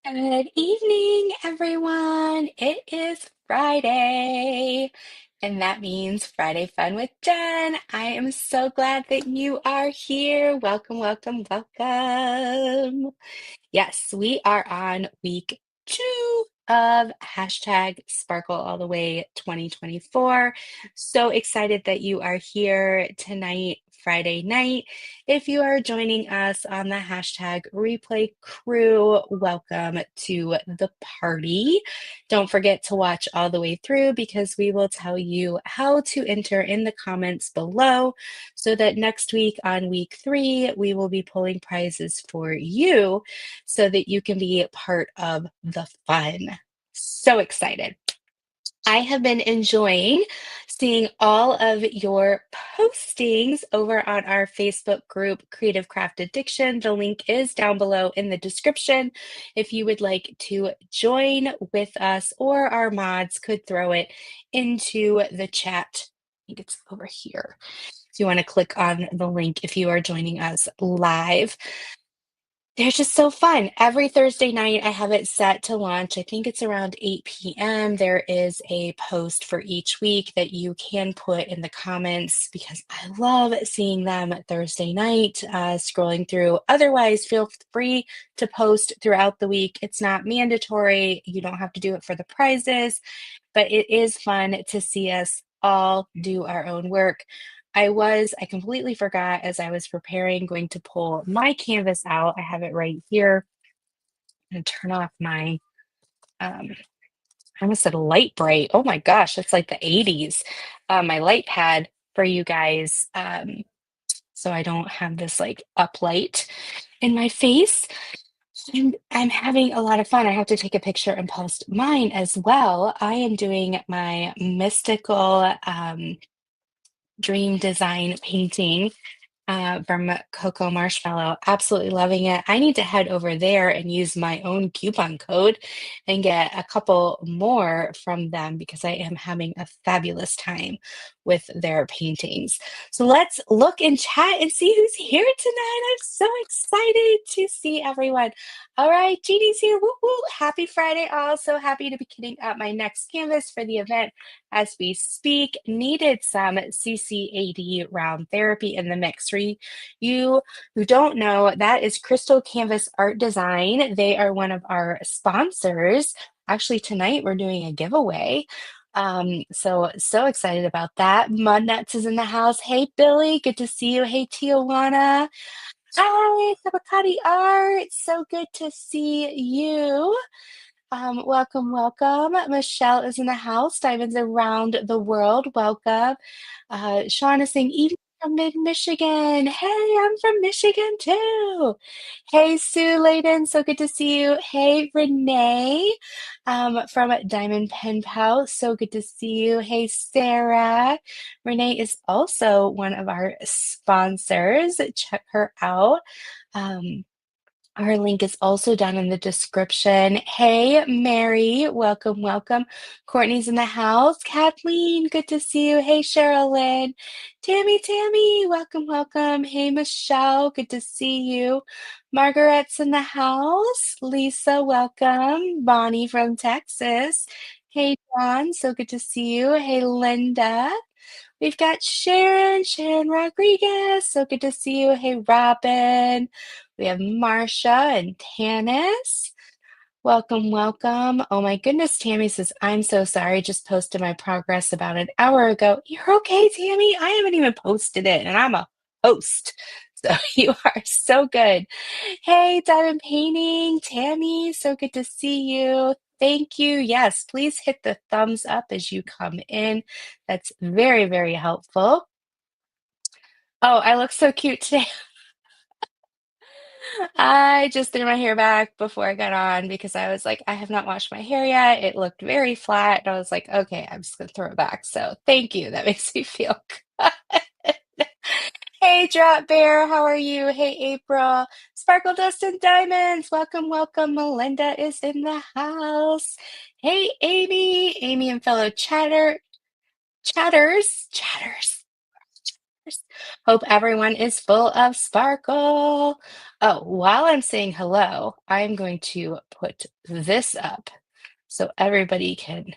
Good evening, everyone. It is Friday, and that means Friday Fun with Jen. I am so glad that you are here. Welcome, welcome, welcome. Yes, we are on week 2 of hashtag Sparkle All the Way 2024. So excited that you are here tonight, Friday night. If you are joining us on the hashtag replay crew, welcome to the party. Don't forget to watch all the way through because we will tell you how to enter in the comments below so that next week on week 3, we will be pulling prizes for you so that you can be part of the fun. So excited. I have been enjoying seeing all of your postings over on our Facebook group, Creative Craft Addiction. The link is down below in the description. If you would like to join with us, or our mods could throw it into the chat. I think it's over here. If you want to click on the link if you are joining us live. They're just so fun. Every Thursday night, I have it set to launch. I think it's around 8 p.m. There is a post for each week that you can put in the comments because I love seeing them Thursday night, scrolling through. Otherwise, feel free to post throughout the week. It's not mandatory. You don't have to do it for the prizes, but it is fun to see us all do our own work. I completely forgot as I was preparing, going to pull my canvas out. I have it right here. I'm gonna turn off my, I almost said light bright. Oh my gosh, that's like the 80s. My light pad for you guys. So I don't have this like up light in my face. And I'm having a lot of fun. I have to take a picture and post mine as well. I am doing my mystical dream design painting from Coco Marshmallow. Absolutely loving it. I need to head over there and use my own coupon code and get a couple more from them because I am having a fabulous time with their paintings. So let's look and chat and see who's here tonight. I'm so excited to see everyone. All right, Jeannie's here. Woo woo. Happy Friday, all. So happy to be kitting up my next canvas for the event as we speak. Needed some CCAD round therapy in the mix. For you who don't know, that is Crystal Canvas Art Design. They are one of our sponsors. Actually, tonight we're doing a giveaway. So excited about that. Mud Nuts is in the house. Hey, Billy, good to see you. Hey, Tijuana. Hi, Tabakati Art. So good to see you. Welcome, welcome. Michelle is in the house. Diamonds around the world. Welcome. Sean is saying, even from mid-Michigan. Hey, I'm from Michigan too. Hey, Sue Layden. So good to see you. Hey, Renee, from Diamond Pen Pal. So good to see you. Hey, Sarah. Renee is also one of our sponsors. Check her out. Our link is also down in the description. Hey, Mary, welcome, welcome. Courtney's in the house. Kathleen, good to see you. Hey, Sherilyn. Tammy, welcome, welcome. Hey, Michelle, good to see you. Margaret's in the house. Lisa, welcome. Bonnie from Texas. Hey, John, so good to see you. Hey, Linda. We've got Sharon Rodriguez. So good to see you. Hey, Robin. We have Marsha and Tanis. Welcome, welcome. Oh my goodness, Tammy says, I'm so sorry. Just posted my progress about an hour ago. You're okay, Tammy. I haven't even posted it, and I'm a host. So you are so good. Hey, Diamond Painting, Tammy, so good to see you. Thank you. Yes, please hit the thumbs up as you come in. That's very, very helpful. Oh, I look so cute today. I just threw my hair back before I got on because I was like, I have not washed my hair yet. It looked very flat. And I was like, okay, I'm just going to throw it back. So thank you. That makes me feel good. Hey, Drop Bear, how are you? Hey, April. Sparkle Dust and Diamonds, welcome, welcome. Melinda is in the house. Hey, Amy and fellow chatters. Hope everyone is full of sparkle. Oh, while I'm saying hello, I'm going to put this up so everybody can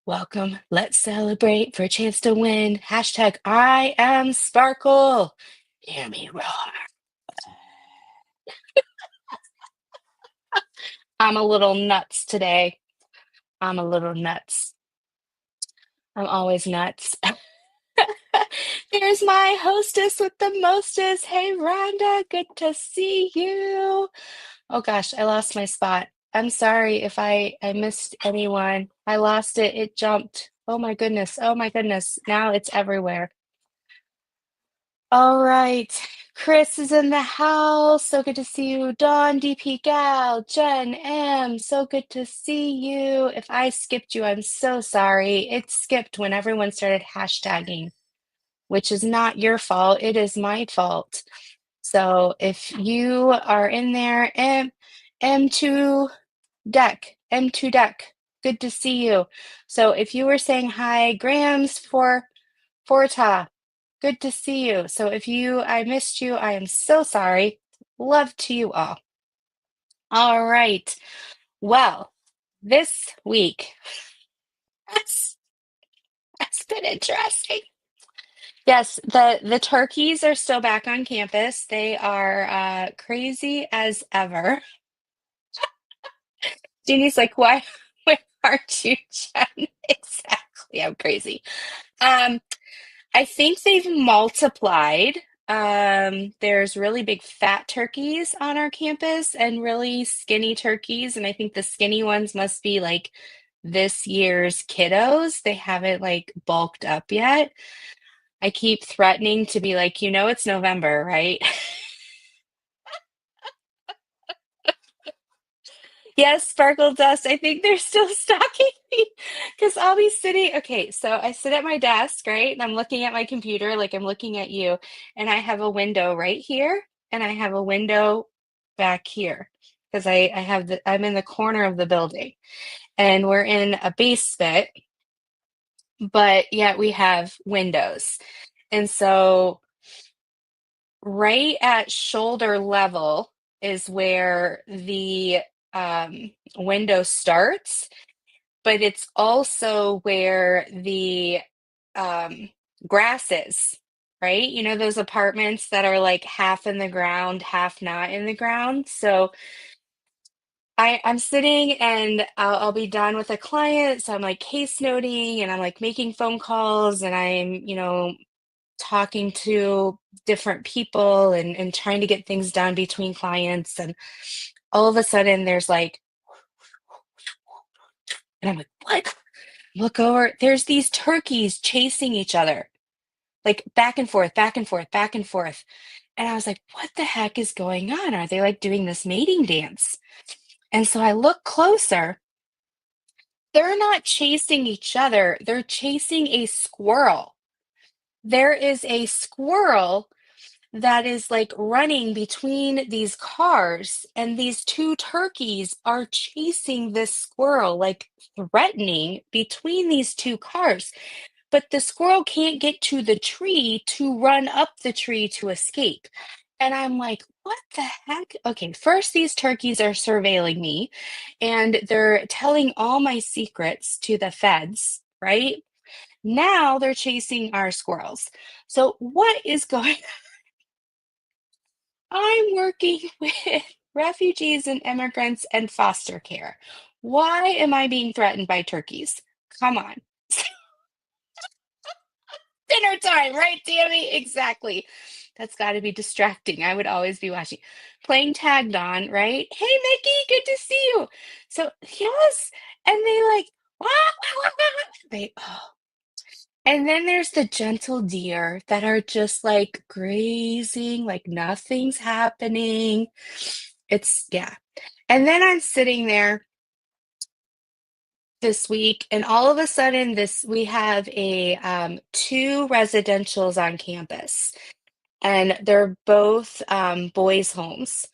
welcome. Let's celebrate for a chance to win. Hashtag I am Sparkle. Hear me roar. I'm a little nuts today. I'm a little nuts. I'm always nuts. There's my hostess with the mostest. Hey, Rhonda, good to see you. Oh gosh, I lost my spot. I'm sorry if I missed anyone. I lost it. It jumped. Oh my goodness. Oh my goodness. Now it's everywhere. All right. Chris is in the house. So good to see you. Dawn, DP Gal, Jen M. So good to see you. If I skipped you, I'm so sorry. It skipped when everyone started hashtagging, which is not your fault. It is my fault. So if you are in there, M2 M2 deck, good to see you. So if you were saying hi, Grams for Forta, good to see you. So if I missed you, I am so sorry. Love to you all. All right. Well, this week has, has been interesting. Yes, the turkeys are still back on campus. They are crazy as ever. Jeannie's like, why, where aren't you, Jen? Exactly, I'm crazy. Um, I think they've multiplied. There's really big fat turkeys on our campus and really skinny turkeys, and I think the skinny ones must be like this year's kiddos. They haven't like bulked up yet. I keep threatening to be like, it's November, right? Yes, Sparkle Dust. I think they're still stalking me because I'll be sitting. Okay, so I sit at my desk, right? And I'm looking at my computer like I'm looking at you. And I have a window right here, and I have a window back here because I'm in the corner of the building, and we're in a basement, but yet we have windows. And so right at shoulder level is where the window starts, but it's also where the um, grass is, right? You know, those apartments that are like half in the ground, half not in the ground. So I'm sitting and I'll be done with a client. So I'm like case noting and I'm like making phone calls and I'm, talking to different people and trying to get things done between clients. And all of a sudden there's like, and I'm like, what? Look over, there's these turkeys chasing each other, like back and forth, back and forth, back and forth. And I was like, what the heck is going on? Are they like doing this mating dance? And so I look closer. They're not chasing each other, they're chasing a squirrel. There is a squirrel that is like running between these cars, and these two turkeys are chasing this squirrel, like threatening between these two cars. But the squirrel can't get to the tree to run up the tree to escape. And I'm like, what the heck? Okay, first, these turkeys are surveilling me and they're telling all my secrets to the feds, right? Now they're chasing our squirrels. So, what is going I'm working with refugees and immigrants and foster care. Why am I being threatened by turkeys? Come on. Dinner time, right, Tammy? Exactly. That's got to be distracting. I would always be watching. Playing tagged on, right? Hey, Mickey, good to see you. So, yes. And they like, wah, wah, wah, wah, wah. Oh. And then there's the gentle deer that are just like grazing, like nothing's happening. Yeah. And then I'm sitting there this week, and all of a sudden, we have a two residentials on campus, and they're both boys' homes.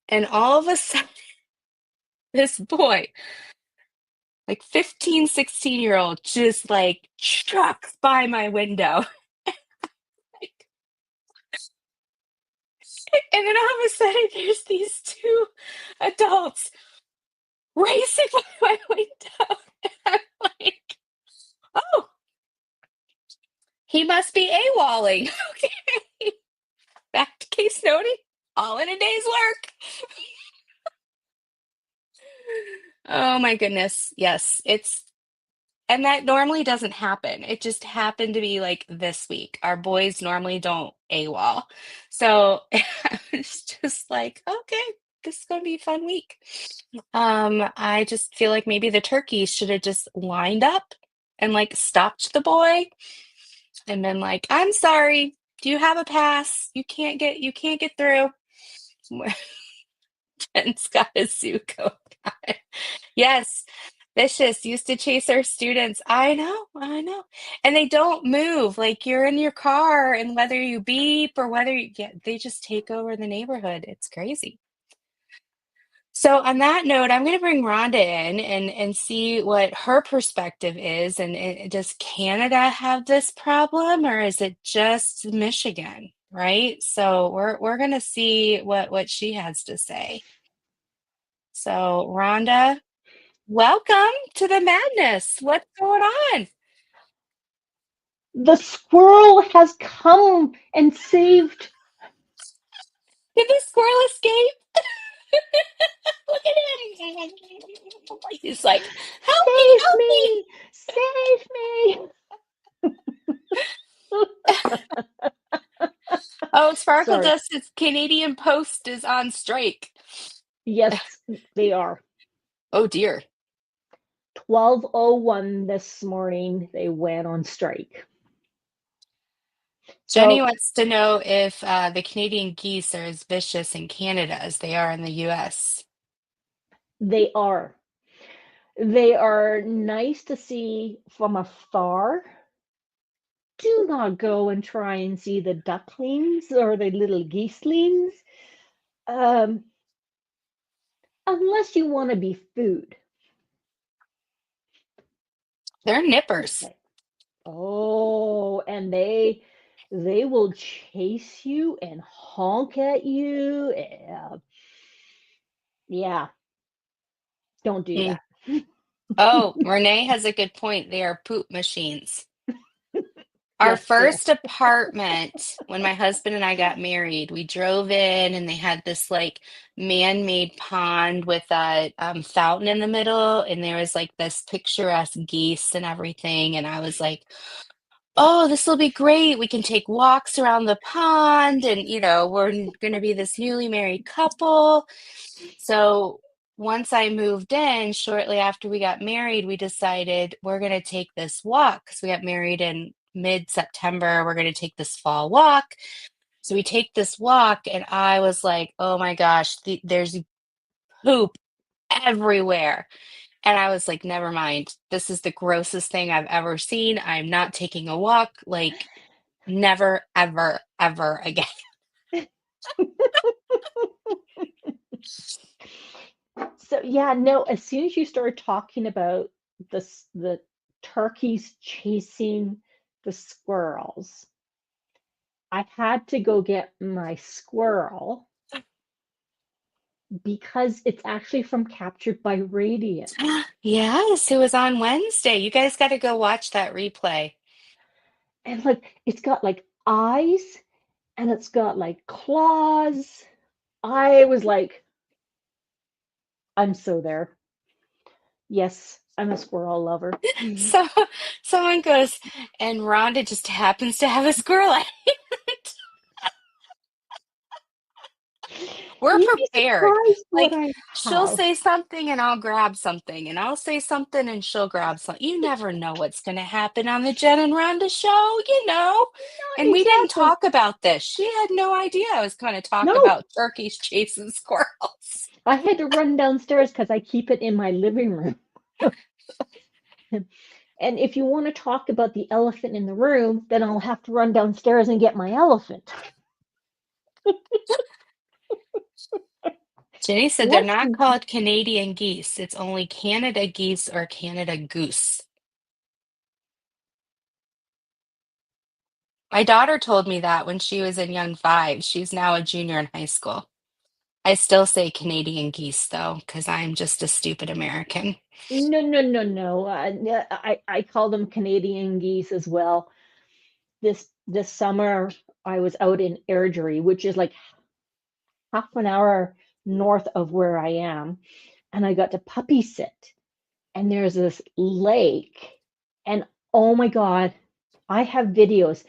And all of a sudden, this boy, like 15, 16-year-old, just like trucks by my window. And then all of a sudden, there's these two adults racing by my window. And I'm like, oh, he must be AWOLing. Okay. Back to case noted, all in a day's work. Oh my goodness. Yes, and that normally doesn't happen. It just happened to be like this week. Our boys normally don't AWOL. So I was just like, okay, this is gonna be a fun week. I just feel like maybe the turkeys should have just lined up and like stopped the boy and been like, I'm sorry, do you have a pass? You can't get through. Jen's got a zoo coat on. Yes, Vicious used to chase our students. I know, I know. And they don't move. Like you're in your car, and whether you beep or whether you get, they just take over the neighborhood. It's crazy. So on that note, I'm going to bring Rhonda in and see what her perspective is. And does Canada have this problem, or is it just Michigan? Right? So we're going to see what she has to say. So Rhonda, welcome to the madness. What's going on? The squirrel has come and saved. Did the squirrel escape? Look at him. He's like, help me, Save help me. me! Save me! Oh, Sparkle Sorry. Dust's Canadian Post is on strike. Yes, they are. Oh dear. 12:01 this morning, they went on strike. Jenny So wants to know if the Canadian geese are as vicious in Canada as they are in the US. they are. They are nice to see from afar. Do not go and try and see the ducklings or the little geeslings, um, unless you want to be food. They're nippers. Okay. Oh, and they will chase you and honk at you. Yeah, don't do Mm. that. Oh, Renee has a good point. They are poop machines. Our Yes, they are. first apartment, when my husband and I got married, we drove in and they had this like man-made pond with a fountain in the middle, and there was like this picturesque geese and everything. And I was like, oh, this will be great. We can take walks around the pond, and we're going to be this newly married couple. So once I moved in, shortly after we got married, we decided we're going to take this walk because we got married in mid-September. We're going to take this fall walk. So we take this walk, and I was like, oh my gosh, there's poop everywhere. And I was like, never mind. This is the grossest thing I've ever seen. I'm not taking a walk. Like, never, ever, ever again. So yeah, no, as soon as you start talking about the turkeys chasing the squirrels, I had to go get my squirrel because it's actually from Captured by Radiant. Yes, it was on Wednesday. You guys got to go watch that replay. And like it's got like eyes and it's got like claws. I was like, I'm so there. Yes, I'm a squirrel lover. So someone goes, and Rhonda just happens to have a squirrel at it. We're You'd be prepared. surprised what Like I she'll have. say something and I'll grab something, and I'll say something and she'll grab something. You never know what's going to happen on the Jen and Rhonda show, you know. And we didn't Exactly. talk about this. She had no idea I was going to talk No, about turkeys chasing squirrels. I had to run downstairs because I keep it in my living room. And if you want to talk about the elephant in the room, then I'll have to run downstairs and get my elephant. Jenny said they're What's not called Canadian geese. It's only Canada geese or Canada goose. My daughter told me that when she was in young five. She's now a junior in high school. I still say Canadian geese though, because I'm just a stupid American. No, no, no, no. I call them Canadian geese as well. This summer, I was out in Airdrie, which is like half an hour north of where I am, and I got to puppy sit. And there's this lake, and oh my God, I have videos,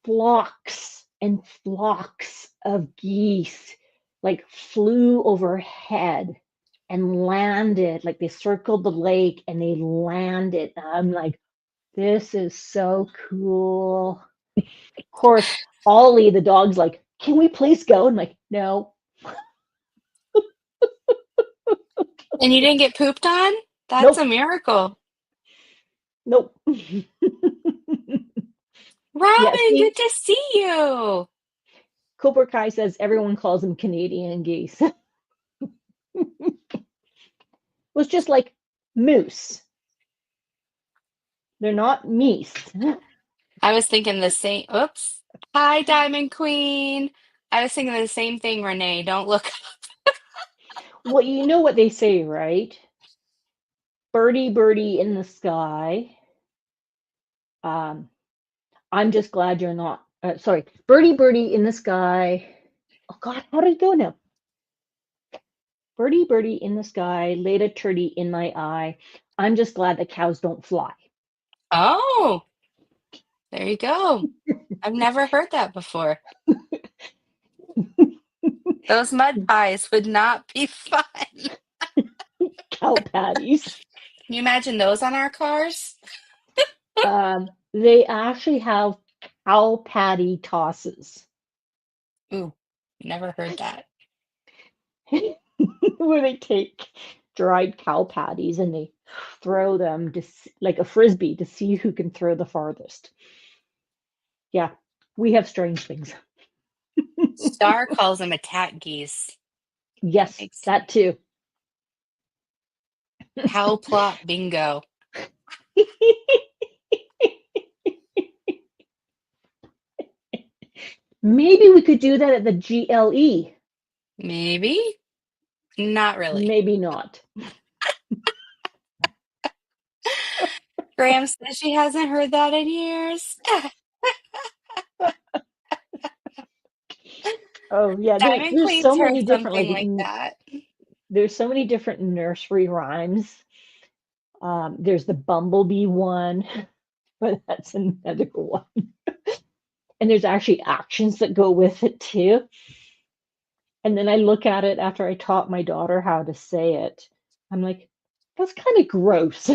flocks and flocks of geese like flew overhead and landed, like they circled the lake and they landed. And I'm like, this is so cool. Of course, Ollie, the dog's like, can we please go? I'm like, no, And you didn't get pooped on? That's a nope, miracle. nope. Yeah, Robin, see, good to see you. Cobra Kai says everyone calls them Canadian geese. It was just like moose. They're not meese. I was thinking the same. Oops. Hi, Diamond Queen. I was thinking the same thing, Renee. Don't look. Well, you know what they say, right? Birdie, birdie in the sky. Um, I'm just glad you're not. Sorry, birdie, birdie in the sky. Oh God, how did it go now? Birdie, birdie in the sky, laid a turdy in my eye. I'm just glad the cows don't fly. Oh, there you go. I've never heard that before. Those mud pies would not be fun. Can Cow patties. you imagine those on our cars? They actually have cow patty tosses Ooh, never heard that. where they take dried cow patties and they throw them to, like a frisbee to see who can throw the farthest. Yeah, we have strange things. Star calls them attack geese. That Yes, makes that too. cow plot bingo. Maybe we could do that at the GLE. Maybe, not really. Maybe not. Graham says she hasn't heard that in years. Oh yeah, Diamond there's Queen's so heard many different something like like that. there's so many different nursery rhymes. There's the bumblebee one, but that's another one. And there's actually actions that go with it too. And then I look at it after I taught my daughter how to say it. I'm like, that's kind of gross.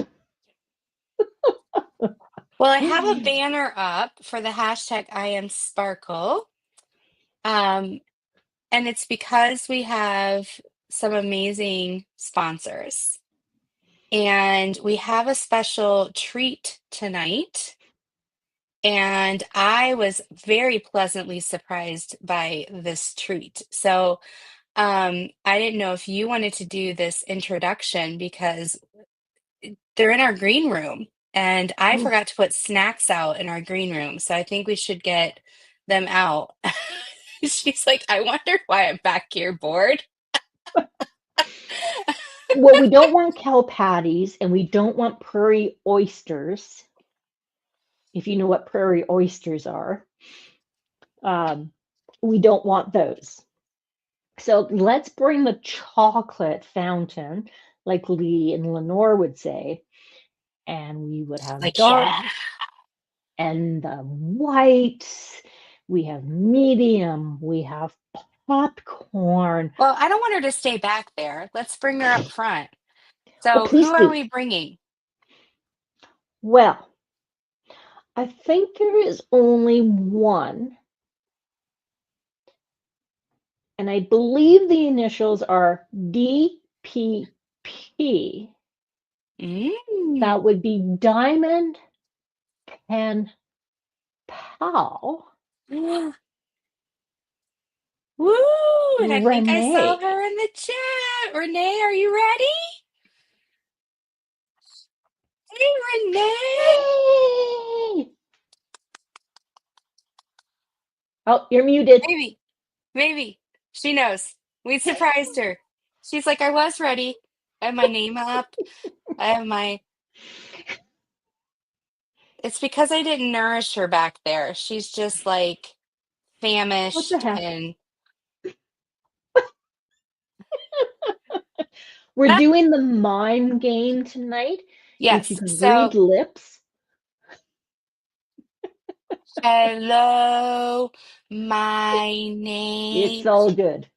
Well, I have a banner up for the hashtag I am Sparkle. Um, and it's because we have some amazing sponsors. And we have a special treat tonight. And I was very pleasantly surprised by this treat. So I didn't know if you wanted to do this introduction because they're in our green room, and I Oh, forgot to put snacks out in our green room. So I think we should get them out. She's like, I wonder why I'm back here bored. well, we don't want cow patties and we don't want prairie oysters, if you know what prairie oysters are. Um, we don't want those. So let's bring the chocolate fountain, like Lee and Lenore would say, and we would have Like, dark yeah. and the white. We have medium. We have popcorn. Well, I don't want her to stay back there. Let's bring her up front. Oh, So, who please are do. we bringing? Well, I think there is only one, and I believe the initials are DPP. Mm. That would be Diamond Pen Pal Woo! And I think I saw Renee. her in the chat. Renee, are you ready? Hey, Renee. Yay! Oh, you're muted. Maybe, maybe. She knows. We surprised her. She's like, I was ready. I have my name up. I have my. It's because I didn't nourish her back there. She's just like What the famished heck? and. We're doing the mime game tonight. If you Yes. could read So, lips, hello, my it's name. all good.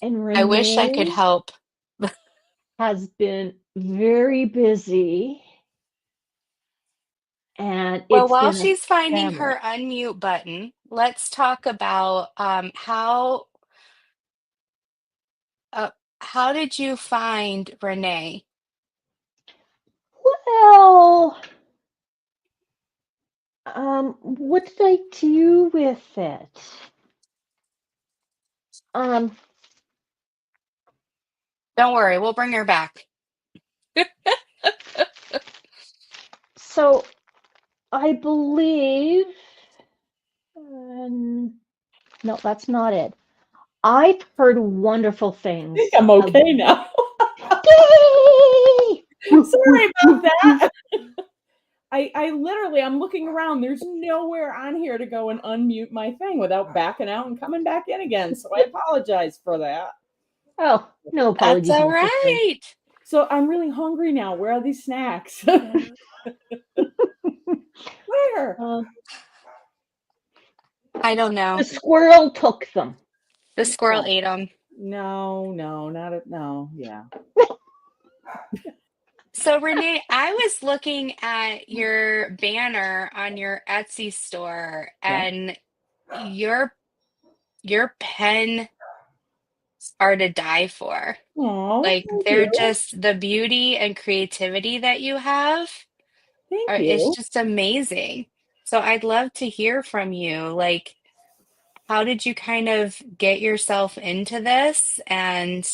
And I wish I could Renee help. has been very busy, and Well, it's while been a she's finding family. her unmute button, let's talk about uh, how did you find Renee? Well, what did I do with it? Um, Don't worry, we'll bring her back. so I believe, no, that's not it. I've heard wonderful things. I'm okay now. Yay! Sorry about that. I literally, I'm looking around. There's nowhere on here to go and unmute my thing without backing out and coming back in again. So I apologize for that. Oh, no That's apologies all necessary. right. So I'm really hungry now. Where are these snacks? Where? I don't know. The squirrel took them. The squirrel Oh, ate them. no, not a, no. Yeah. So Renee, I was looking at your banner on your Etsy store, Yeah. and your pens are to die for. Oh, Like thank they're you. just the beauty and creativity that you have Thank it's you. just amazing. So I'd love to hear from you. Like, how did you kind of get yourself into this? And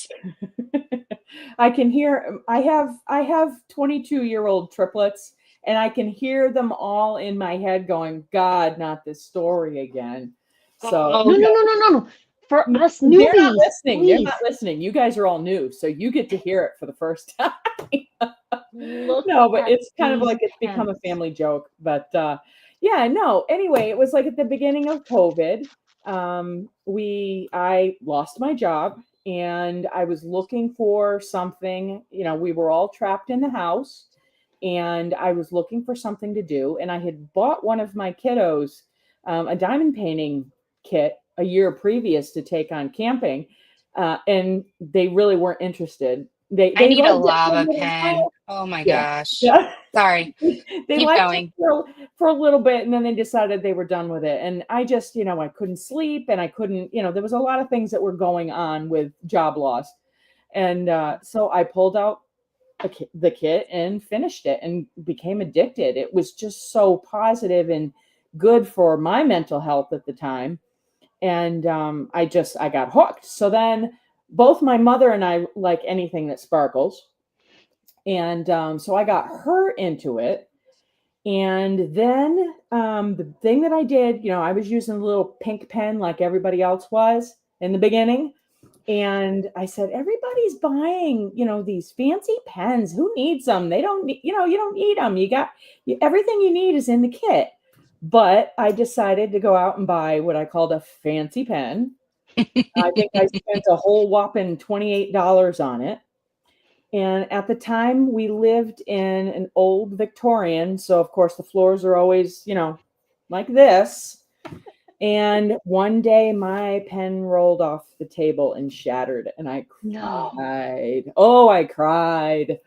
I can hear I have 22-year-old triplets and I can hear them all in my head going, God, not this story again. So, oh, No, no, no, no, no, no. For us they're not newbies, listening. They're please not listening. You guys are all new, so you get to hear it for the first time. look No, but at it's kind of these like it's become a pens. family joke. But yeah, no. Anyway, it was like at the beginning of COVID. I lost my job and I was looking for something. You know, we were all trapped in the house, and I was looking for something to do. And I had bought one of my kiddos a diamond painting kit a year previous to take on camping, and they really weren't interested. I They need a liked it for a lava little pen. while. Oh my Yeah. gosh. Yeah. Sorry. They Keep liked it going. for a little bit and then they decided they were done with it. And I just, I couldn't sleep and I couldn't, there was a lot of things that were going on with job loss. And so I pulled out the kit and finished it and became addicted. It was just so positive and good for my mental health at the time. And I got hooked. So then both my mother and I like anything that sparkles. And so I got her into it. And then the thing that I did, I was using a little pink pen like everybody else was in the beginning. And I said, everybody's buying, these fancy pens. Who needs them? They don't need, you don't need them. Everything you need is in the kit. But I decided to go out and buy what I called a fancy pen. I think I spent a whole whopping $28 on it. And at the time, we lived in an old Victorian. So, of course, the floors are always, like this. And one day, my pen rolled off the table and shattered, and I No. cried. Oh, I cried.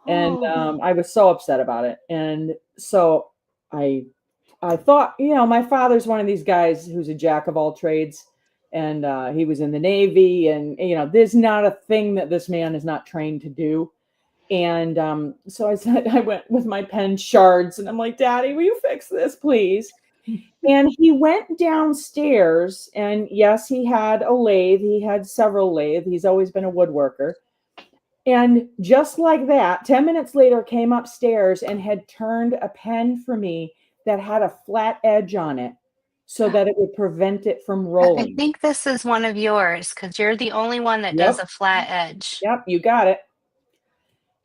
And Oh, I was so upset about it. And so I I thought, my father's one of these guys who's a jack of all trades, and he was in the Navy, and there's not a thing that this man is not trained to do. And so I said, I went with my pen shards, and I'm like, Daddy, will you fix this, please? And he went downstairs, and yes, he had a lathe. He had several lathes. He's always been a woodworker. And just like that, 10 minutes later, came upstairs and had turned a pen for me that had a flat edge on it so that it would prevent it from I rolling. think this is one of yours because you're the only one that does Yep. a flat edge. Yep. You got it.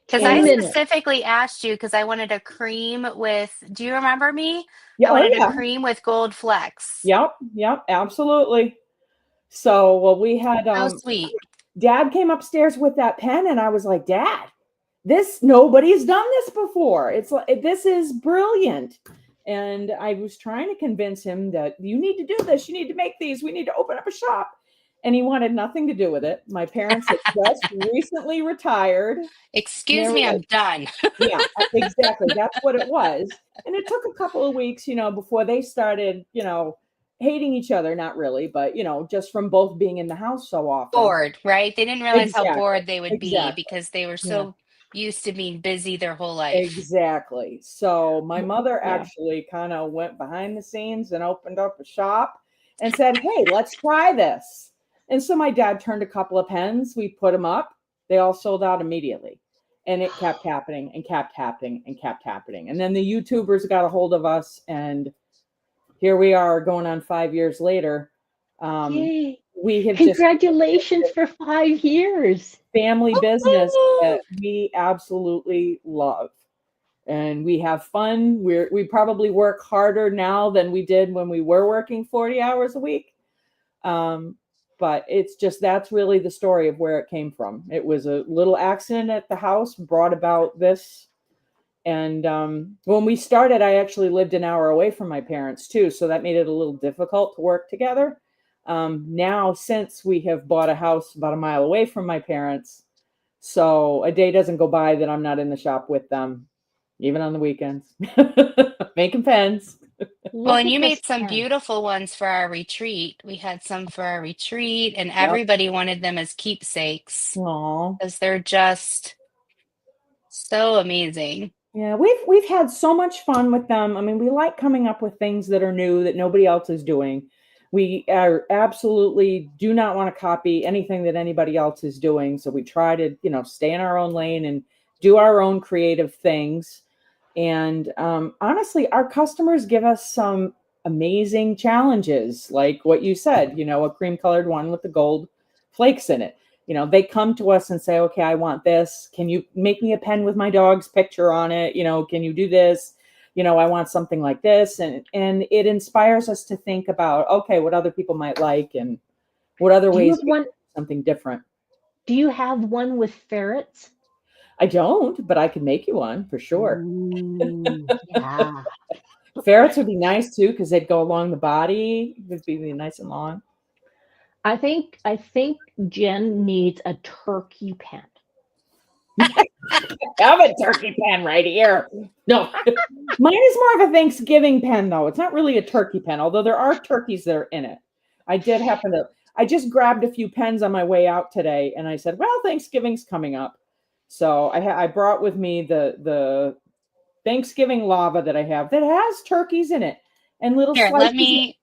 Because I 10 And minutes. specifically asked you because I wanted a cream with, do you remember me? yeah, I oh wanted a yeah. cream with gold flecks. Yep. Yep. Absolutely. So, well, we had, So sweet. Dad came upstairs with that pen and I was like, Dad, nobody's done this before. It's like, this is brilliant. And I was trying to convince him that you need to do this. You need to make these. We need to open up a shop. And he wanted nothing to do with it. My parents had just recently retired. And they Excuse were me, like, I'm done. yeah, exactly. That's what it was. And it took a couple of weeks, before they started, hating each other. Not really, but, just from both being in the house so often. Bored, right? They didn't realize how Exactly. bored they would be Exactly. because they were Yeah. so used to being busy their whole life. Exactly. So my mother Yeah. actually kind of went behind the scenes and opened up a shop and said, "Hey, let's try this." And so my dad turned a couple of pens. We put them up. They all sold out immediately. And it kept happening and kept happening and kept happening. And then the YouTubers got a hold of us, and here we are going on 5 years later. Yay. We have just Congratulations for 5 years. family business that Woo! we absolutely love. And we have fun. We probably work harder now than we did when we were working 40 hours a week. But it's just, that's really the story of where it came from. It was a little accident at the house brought about this. And when we started, I actually lived an hour away from my parents too. So that made it a little difficult to work together. Now, since we have bought a house about a mile away from my parents, so a day doesn't go by that I'm not in the shop with them, even on the weekends, making pens. Well, Look and at you this made some pen. beautiful ones for our retreat. We had some for our retreat, and Yep. everybody wanted them as keepsakes Aw. because they're just so amazing. Yeah, we've had so much fun with them. I mean, we like coming up with things that are new that nobody else is doing. We are absolutely do not want to copy anything that anybody else is doing. So we try to, stay in our own lane and do our own creative things. And honestly, our customers give us some amazing challenges, like what you said, a cream colored one with the gold flakes in it. They come to us and say, okay, I want this. Can you make me a pen with my dog's picture on it? Can you do this? I want something like this. And it inspires us to think about, okay, what other people might like and what other Do you ways have we can one? do something different. Do you have one with ferrets? I don't, but I could make you one for sure. Ooh, yeah. Ferrets would be nice too, because they'd go along the body. It'd be nice and long. I think Jen needs a turkey pen. I have a turkey pen right here. No, mine is more of a Thanksgiving pen, though. It's not really a turkey pen, although there are turkeys that are in it. I just grabbed a few pens on my way out today, and I said, well, Thanksgiving's coming up. So I brought with me the Thanksgiving lava that I have that has turkeys in it and little Here, slices.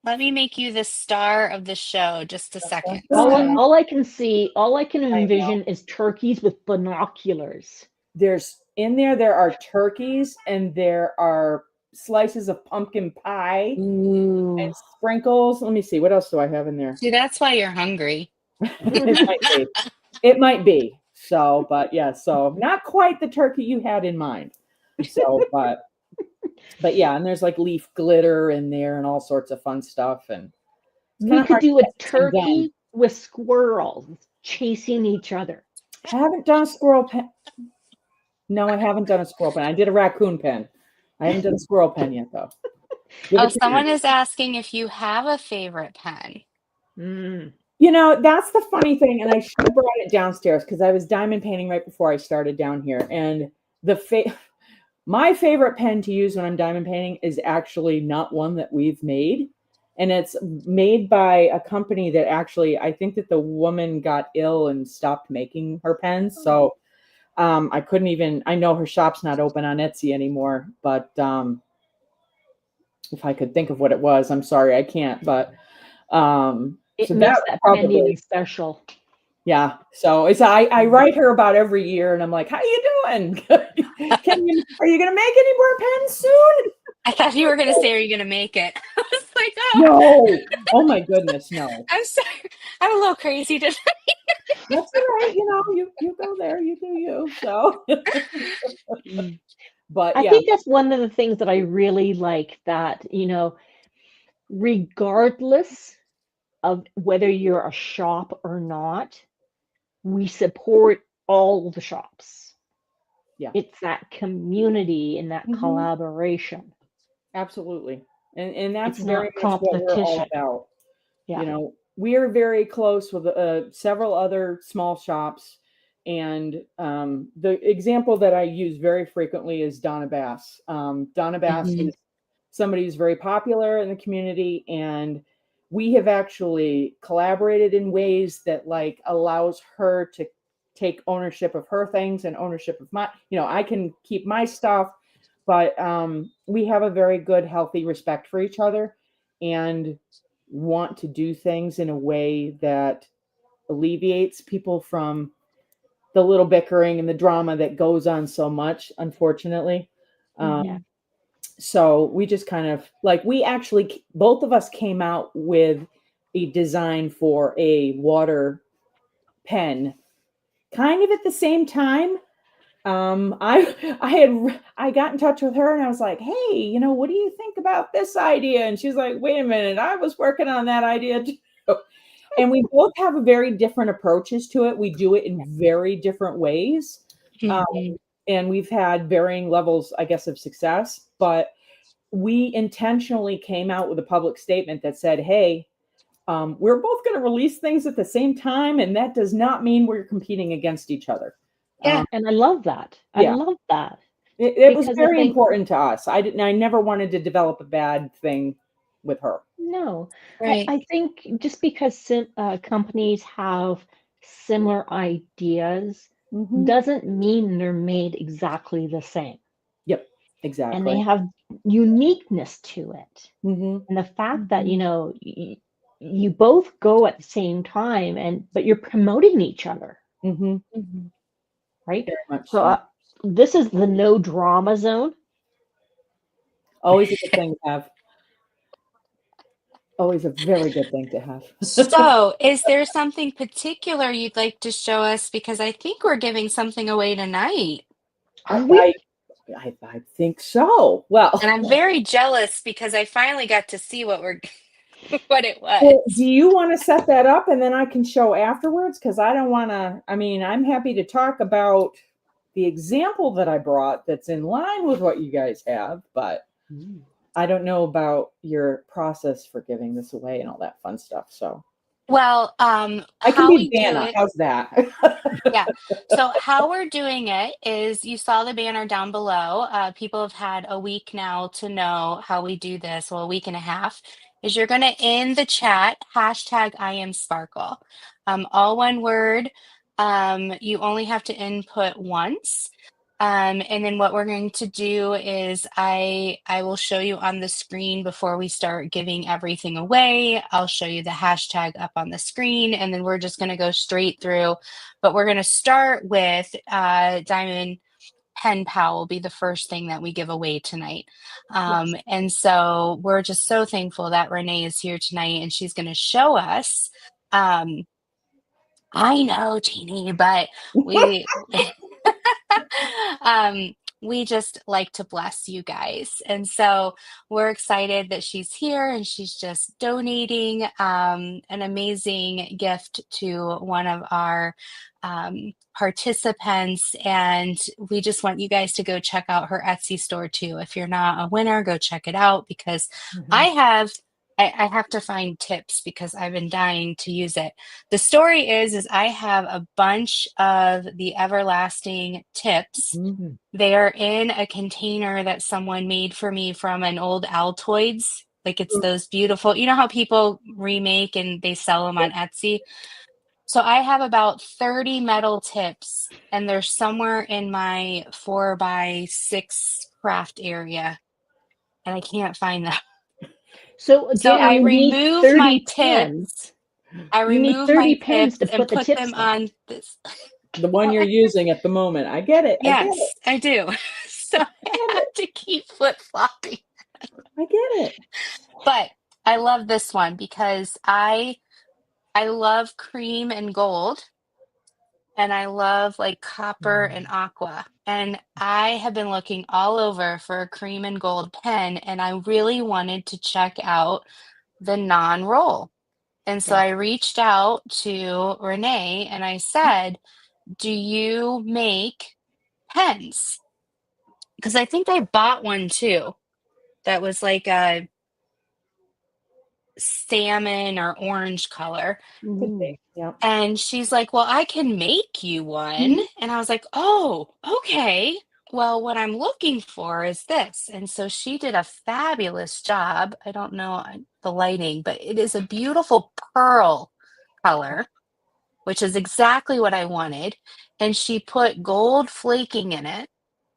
let me make you the star of the show just a second. All I can see, all I can I know. envision is turkeys with binoculars. There are turkeys and there are slices of pumpkin pie and Ooh. sprinkles. Let me see. What else do I have in there? See, that's why you're hungry. It might be. It might be. So, but yeah, so not quite the turkey you had in mind. So, but yeah, and there's like leaf glitter in there and all sorts of fun stuff. And it's kind We of could hard to do a get this thing done. turkey with squirrels chasing each other. I haven't done a squirrel pen. No, I haven't done a squirrel pen. I did a raccoon pen. I haven't done a squirrel pen yet, though. Give Oh, it to me. someone is asking if you have a favorite pen. Mm. That's the funny thing, and I should have brought it downstairs because I was diamond painting right before I started down here. And my favorite pen to use when I'm diamond painting is actually not one that we've made, and it's made by a company that actually I think that the woman got ill and stopped making her pens. So I couldn't even. I know her shop's not open on Etsy anymore, but if I could think of what it was, I'm sorry, I can't. But It so makes that that pen probably. even special. Yeah. So it's I write her about every year, and I'm like, "How you doing? Are you gonna make any more pens soon?" I thought you were going to say, are you going to make it? I was like, oh, No. Oh my goodness, no. I'm sorry. I'm a little crazy today. That's all right. You go there, you do you. So, Mm. but I yeah. think that's one of the things that I really like, that, regardless of whether you're a shop or not, we support all the shops. Yeah. It's that community and that Mhm. collaboration. Absolutely. And that's It's very not much what we're all competition. about. Yeah. We are very close with several other small shops. And the example that I use very frequently is Donna Bass. Donna Bass Mhm. is somebody who's very popular in the community, and we have actually collaborated in ways that like allows her to take ownership of her things and ownership of my, I can keep my stuff, but we have a very good, healthy respect for each other and want to do things in a way that alleviates people from the little bickering and the drama that goes on so much, unfortunately. Mhm. So we just kind of like, we actually, both of us came out with a design for a water pen kind of at the same time. I got in touch with her and I was like, hey, what do you think about this idea? And she's like, wait a minute, I was working on that idea too. And we both have very different approaches to it. We do it in very different ways. Um, Mhm. and we've had varying levels, I guess, of success, but we intentionally came out with a public statement that said, hey, we're both going to release things at the same time, and that does not mean we're competing against each other. Yeah. And I love that. I Yeah, love that it was because I very think, important to us. I never wanted to develop a bad thing with her. no, Right. I think just because companies have similar ideas Hmm. doesn't mean they're made exactly the same. Yep, And they exactly. have uniqueness to it. Hmm. And the fact that, Mhm. you both go at the same time, but you're promoting each other, Hmm. Mhm. right? Very much So so. this is the no drama zone. Always a good thing to have. Always a very good thing to have. So, is there something particular you'd like to show us? Because I think we're giving something away tonight. Are I, we? I think so. Well, And I'm very jealous because I finally got to see what we're what it well, do was. you want to set that up and then I can show afterwards? Because I don't want to. I mean, I'm happy to talk about the example that I brought that's in line with what you guys have, but Mm. I don't know about your process for giving this away and all that fun stuff. So Well, I can how be we do Vanna. it, How's that? yeah. So how we're doing it is you saw the banner down below. People have had a week now to know how we do this. Well, a week and a half. Is you're going to in the chat hashtag I am Sparkle, all one word. You only have to input once. And then what we're going to do is I will show you on the screen before we start giving everything away. I'll show you the hashtag up on the screen, and then we're just going to go straight through. But we're going to start with Diamond Pen Pal will be the first thing that we give away tonight. Yes. And so we're just so thankful that Renee is here tonight and she's going to show us. Um, I know, Jeannie, but we um we just like to bless you guys. And so we're excited that she's here and she's just donating an amazing gift to one of our participants. And we just want you guys to go check out her Etsy store too. If you're not a winner, go check it out because I Mhm. have I have to find tips because I've been dying to use it. The story is I have a bunch of the everlasting tips. Mhm. They are in a container that someone made for me from an old Altoids. Like it's those beautiful, you know how people remake and they sell them on Etsy? So I have about 30 metal tips and they're somewhere in my 4x6 craft area and I can't find them. So So again, I you need remove my 30 pens. tips. I You need remove 30 my pens tips to and put the put tips them on. on this. The one Well, you're using at the moment. I get it. I get it. yes, I do. So I I get have it. to keep flip-flopping. I get it. But I love this one because I love cream and gold, and I love like copper and Mm, aqua. And I have been looking all over for a cream and gold pen, and I really wanted to check out the non-roll. And so Yeah. I reached out to Renee and I said, "Do you make pens?" Because I think I bought one too that was like a salmon or orange color. could Ooh. be. Yeah. And she's like, "Well, I can make you one." Mhm. And I was like, "Oh, okay. Well, what I'm looking for is this." And so she did a fabulous job. I don't know the lighting, but it is a beautiful pearl color, which is exactly what I wanted. And she put gold flaking in it,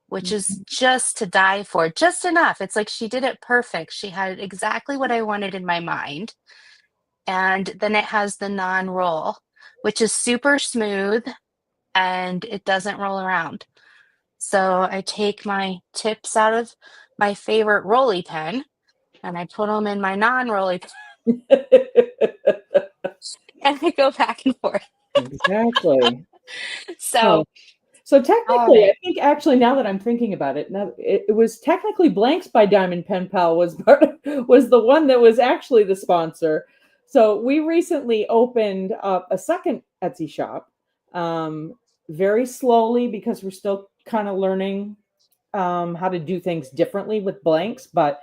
which is Mhm. just to die for, just enough. It's like she did it perfect. She had exactly what I wanted in my mind. And then it has the non-roll, which is super smooth and it doesn't roll around. So I take my tips out of my favorite rolly pen and I put them in my non-rolly pen and I go back and forth. Exactly. So, Oh, so all technically, I right. think actually now that I'm thinking about it, now it was technically Blanks by Diamond Pen Pal was was the one that was actually the sponsor. So we recently opened up a second Etsy shop, um, very slowly because we're still kind of learning how to do things differently with blanks. But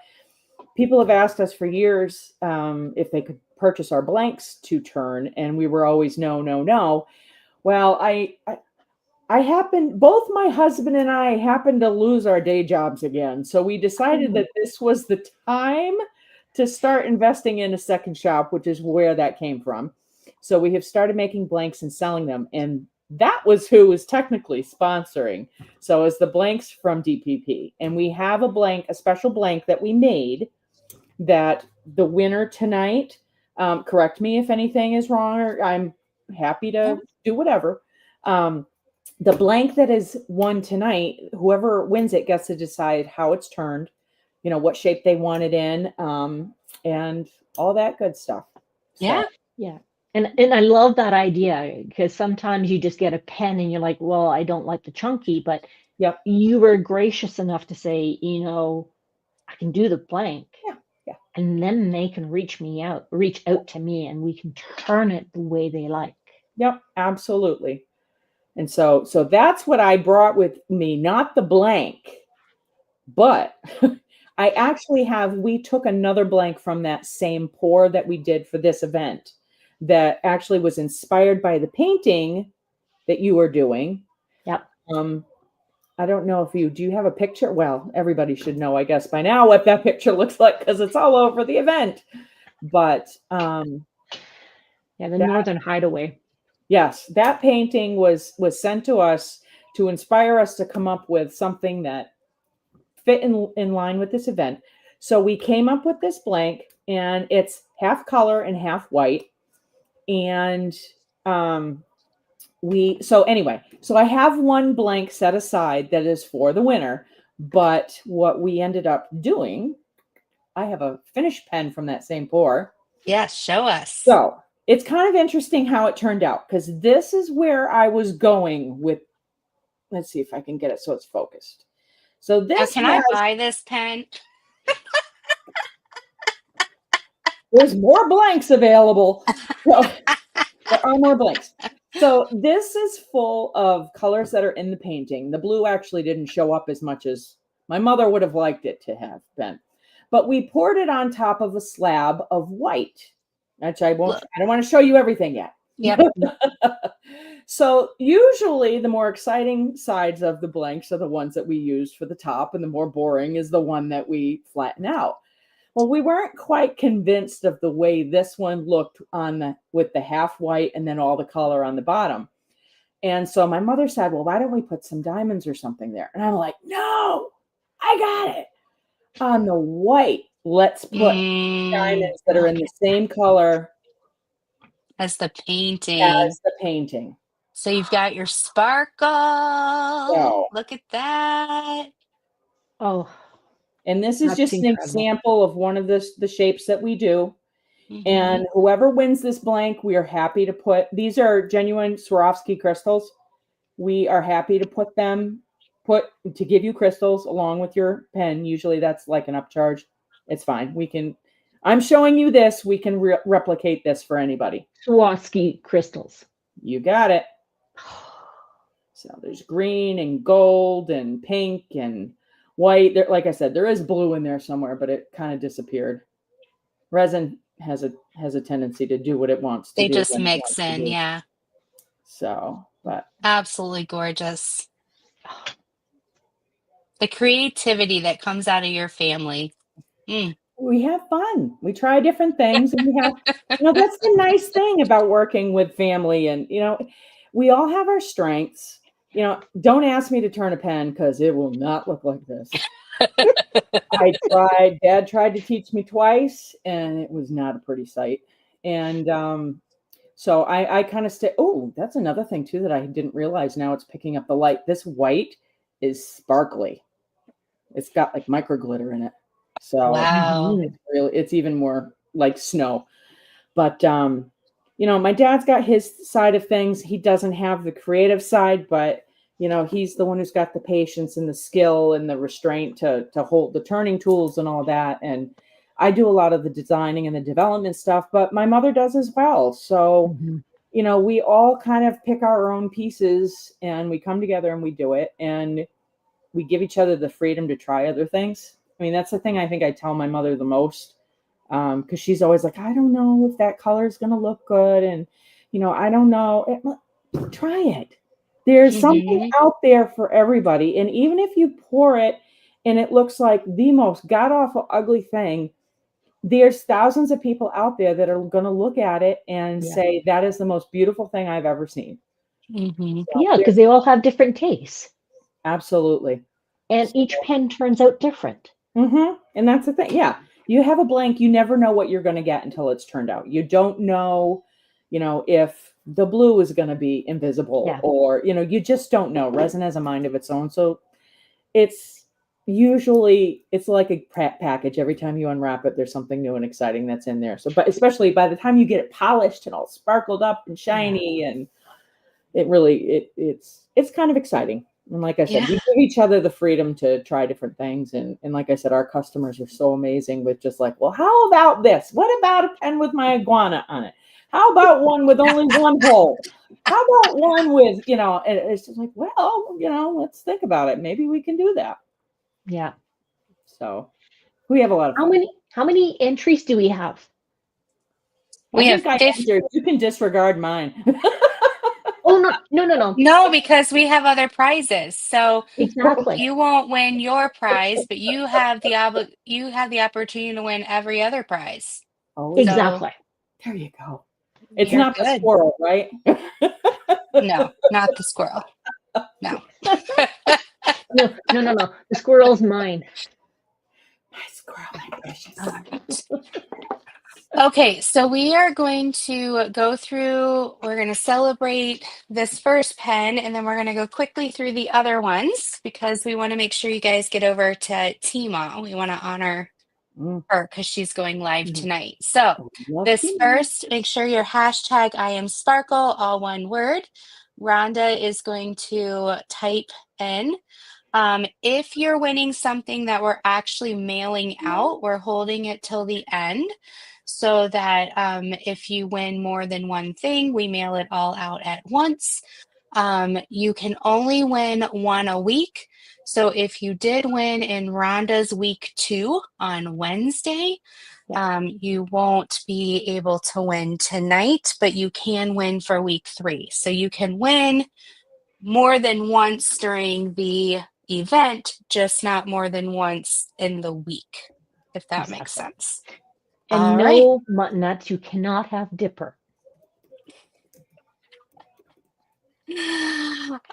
people have asked us for years if they could purchase our blanks to turn, and we were always no, no, no. Well, I happened, both my husband and I happened to lose our day jobs again. So we decided Oh, that this was the time to start investing in a second shop, which is where that came from. So we have started making blanks and selling them. And that was who was technically sponsoring. So it's the blanks from DPP. And we have a blank, a special blank that we made that the winner tonight, correct me if anything is wrong, or I'm happy Yeah. to do whatever. Um, the blank that is won tonight, whoever wins it gets to decide how it's turned, what shape they want it in, and all that good stuff. Yeah. So, yeah. And I love that idea because sometimes you just get a pen and you're like, well, I don't like the chunky, but yep, you were gracious enough to say, I can do the blank. yeah, yeah, And then they can reach out to me and we can turn it the way they like. yep, absolutely. And so that's what I brought with me, not the blank, but I actually we took another blank from that same pour that we did for this event that actually was inspired by the painting that you were doing. Yep. Um, I don't know if do you have a picture? Well, everybody should know, I guess, by now what that picture looks like because it's all over the event. But Yeah, the that, Northern Hideaway. yes, that painting was sent to us to inspire us to come up with something that fit in line with this event. So we came up with this blank, and it's half color and half white. And so I have one blank set aside that is for the winner. But what we ended up doing, I have a finished pen from that same pour. Yes. Show us. So it's kind of interesting how it turned out because this is where I was going with. Let's see if I can get it so it's focused. So Now, this can I has buy this pen? there's more blanks available. So there are more blanks. So this is full of colors that are in the painting. The blue actually didn't show up as much as my mother would have liked it to have been. But we poured it on top of a slab of white, which I Look. don't want to show you everything yet. Yep. So usually the more exciting sides of the blanks are the ones that we use for the top, and the more boring is the one that we flatten out. Well, we weren't quite convinced of the way this one looked with the half white and then all the color on the bottom. And so my mother said, well, why don't we put some diamonds or something there? And I'm like, no, I got it. On the white, let's put diamonds that are in the Okay. same color as the painting. as the painting. So you've got your sparkle. So, Look at that. Oh, and this is that's just an incredible. example of one of the shapes that we do. Mhm. And whoever wins this blank, we are happy to put, these are genuine Swarovski crystals. We are happy to put to give you crystals along with your pen. Usually that's like an upcharge. It's fine. I'm showing you this. We can replicate this for anybody. Swarovski crystals. You got it. So there's green and gold and pink and white. There, like I said, there is blue in there somewhere, but it kind of disappeared. Resin has a tendency to do what it wants to They do. just when it mix wants to in, do. yeah. So, but Absolutely gorgeous. The creativity that comes out of your family. we have fun. We try different things, and we have, that's the nice thing about working with family. And, we all have our strengths. Don't ask me to turn a pen because it will not look like this. Dad tried to teach me twice, and it was not a pretty sight. And so I kind of oh, that's another thing too that I didn't realize. Now it's picking up the light. This white is sparkly. It's got like micro glitter in it. So Wow. it's even more like snow. But my dad's got his side of things. He doesn't have the creative side, but he's the one who's got the patience and the skill and the restraint to hold the turning tools and all that. And I do a lot of the designing and the development stuff, but my mother does as well. So, we all kind of pick our own pieces and we come together and we do it. And we give each other the freedom to try other things. I mean, that's the thing I think I tell my mother the most, because she's always like, I don't know if that color is going to look good. And, I don't know. Try it. There's something out there for everybody. And even if you pour it and it looks like the most god-awful, ugly thing, there's thousands of people out there that are going to look at it and say, that is the most beautiful thing I've ever seen. Mm-hmm. So, yeah, because they all have different tastes. Absolutely. And each pen turns out different. And that's the thing. Yeah. You have a blank, you never know what you're going to get until it's turned out. You don't know, if the blue is going to be invisible or, you just don't know. Resin has a mind of its own. So it's like a package. Every time you unwrap it, there's something new and exciting that's in there. So, but especially by the time you get it polished and all sparkled up and shiny, and it really, it's kind of exciting. And like I said, we give each other the freedom to try different things. And like I said, our customers are so amazing with just like, well, how about this? What about a pen with my iguana on it? How about one with only one hole? How about one with, and it's just like, well, let's think about it. Maybe we can do that. Yeah. So we have a lot of fun. How many entries do we have? We have entered. You can disregard mine. Oh, no. No, because we have other prizes. So exactly. you won't win your prize, but you have the opportunity to win every other prize. Oh, exactly. There you go. It's You're not good. the squirrel, right? No, not the squirrel. No. No. The squirrel's mine. My squirrel, my precious. Okay, so we are going to go through, we're going to celebrate this first pen, and then we're going to go quickly through the other ones because we want to make sure you guys get over to Tima. We want to honor her because she's going live tonight. So this first, make sure your hashtag I am Sparkle, all one word. Rhonda is going to type in. If you're winning something that we're actually mailing out, we're holding it till the end so that if you win more than one thing, we mail it all out at once. You can only win one a week. So if you did win in Rhonda's week 2 on Wednesday, you won't be able to win tonight, but you can win for week 3. So you can win more than once during the event, just not more than once in the week, if that makes sense. And all no right. mutton nuts. You cannot have dipper.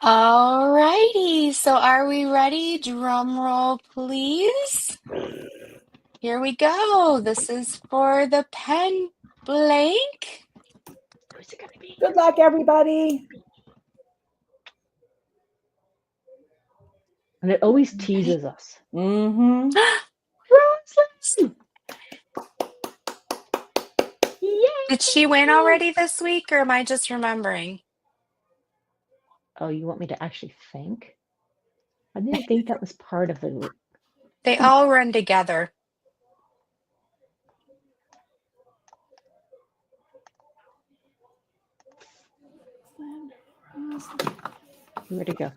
All righty. So are we ready? Drum roll, please. Here we go. This is for the pen blank. Who's it gonna be? Good luck, everybody. And it always teases us. Mm-hmm. Rosalind! Yay! Did she win already this week, or am I just remembering? Oh, you want me to actually think? I didn't think that was part of the. They all run together. Where'd it go?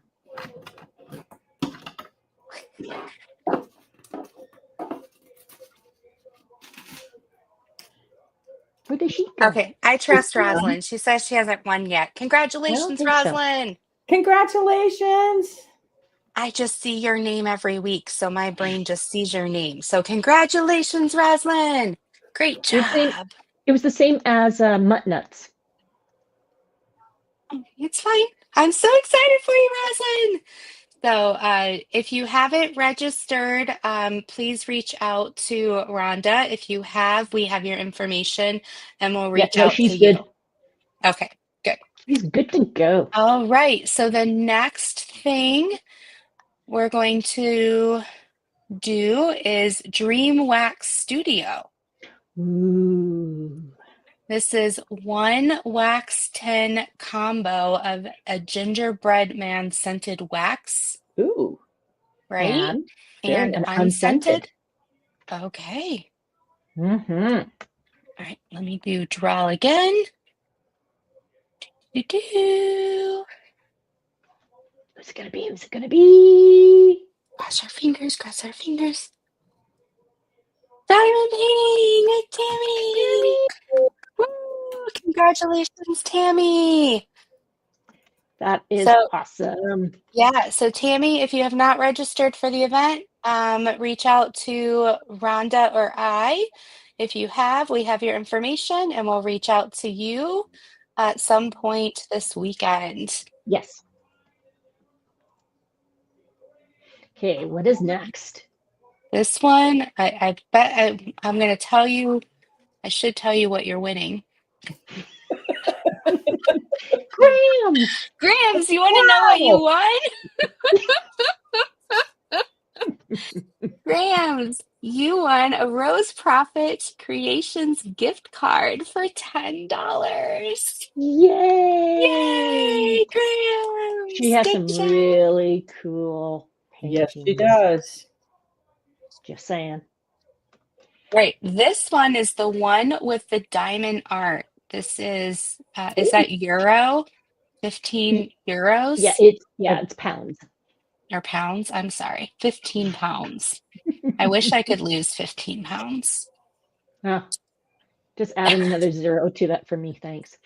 Where did she go? Okay, I trust Rosalind. She says she hasn't won yet. I don't Congratulations, think so. Rosalind. Congratulations. I just see your name every week, so my brain just sees your name. So congratulations, Rosalind. Great job. It was the same as Mutt Nuts. It's fine. I'm so excited for you, Rosalind. So if you haven't registered, please reach out to Rhonda. If you have, we have your information and we'll reach No, out to she's you. good. Okay, good. She's good to go. All right. So the next thing we're going to do is Dream Wax Studio. Ooh. This is one wax 10 combo of a gingerbread man scented wax, Ooh. right? And And unscented. Okay. Mm-hmm. All right, let me do draw again. Do-do. Who's it gonna be? Who's it gonna be? Cross our fingers, cross our fingers. Diamond painting, Tammy! Woo! Congratulations, Tammy! That is So, awesome. yeah, so Tammy, if you have not registered for the event, reach out to Rhonda or I. If you have, we have your information and we'll reach out to you at some point this weekend. Yes. Okay, what is next? This one, I bet I'm going to tell you, I should tell you what you're winning. Grams! Grams, you want to know what you won? Grams, you won a Rose Profit Creations gift card for $10. Yay! Yay, Grams! She has Good some job. really cool paintings. Yes, she does. Just saying. Right, this one is the one with the diamond art. This is that euro? 15 euros? Yeah, it's pounds. Or pounds? I'm sorry, 15 pounds. I wish I could lose 15 pounds. Oh, just add another zero to that for me, thanks.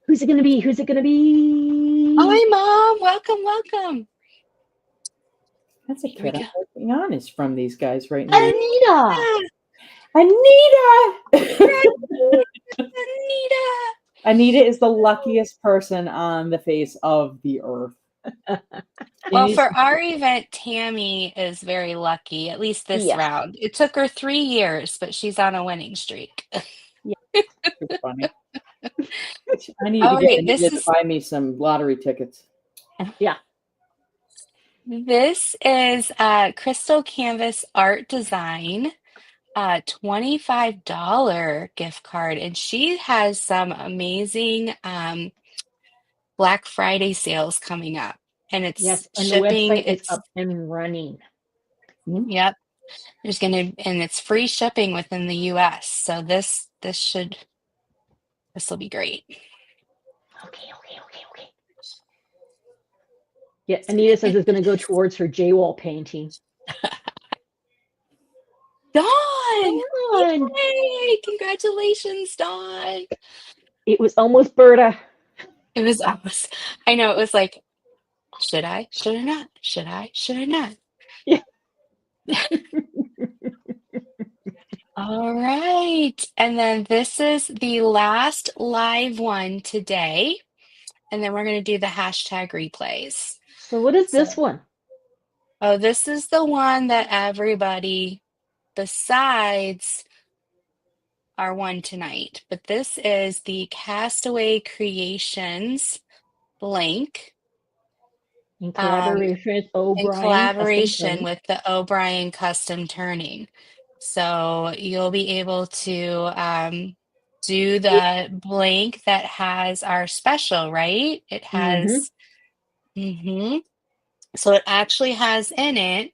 Who's it gonna be? Who's it gonna be? Hi, Mom. Welcome, welcome. That's a Here we kid go. I'm working on is from these guys right now. Anita! Anita! Anita! Anita is the luckiest person on the face of the earth. Well, for our event, Tammy is very lucky, at least this round. It took her 3 years, but she's on a winning streak. It's funny. I need to get Anita to buy me some lottery tickets. Yeah. This is Crystal Canvas Art Design, $25 gift card, and she has some amazing Black Friday sales coming up, and it's and shipping. The website is up and running. Yep, and it's free shipping within the U.S. So this will be great. Okay. Yeah, Anita says it's going to go towards her J-wall painting. Dawn! Yay! Congratulations, Dawn! It was almost Berta. It was almost. I know, it was like, should I? Should I not? Should I? Should I not? Yeah. All right. And then this is the last live one today. And then we're going to do the hashtag replays. So what is this one? Oh, this is the one that everybody besides our one tonight, but this is the Castaway Creations blank. In collaboration with In O'Brien Custom collaboration Turning. with the O'Brien Custom Turning. So you'll be able to do the blank that has our special, right? It has, so it actually has in it,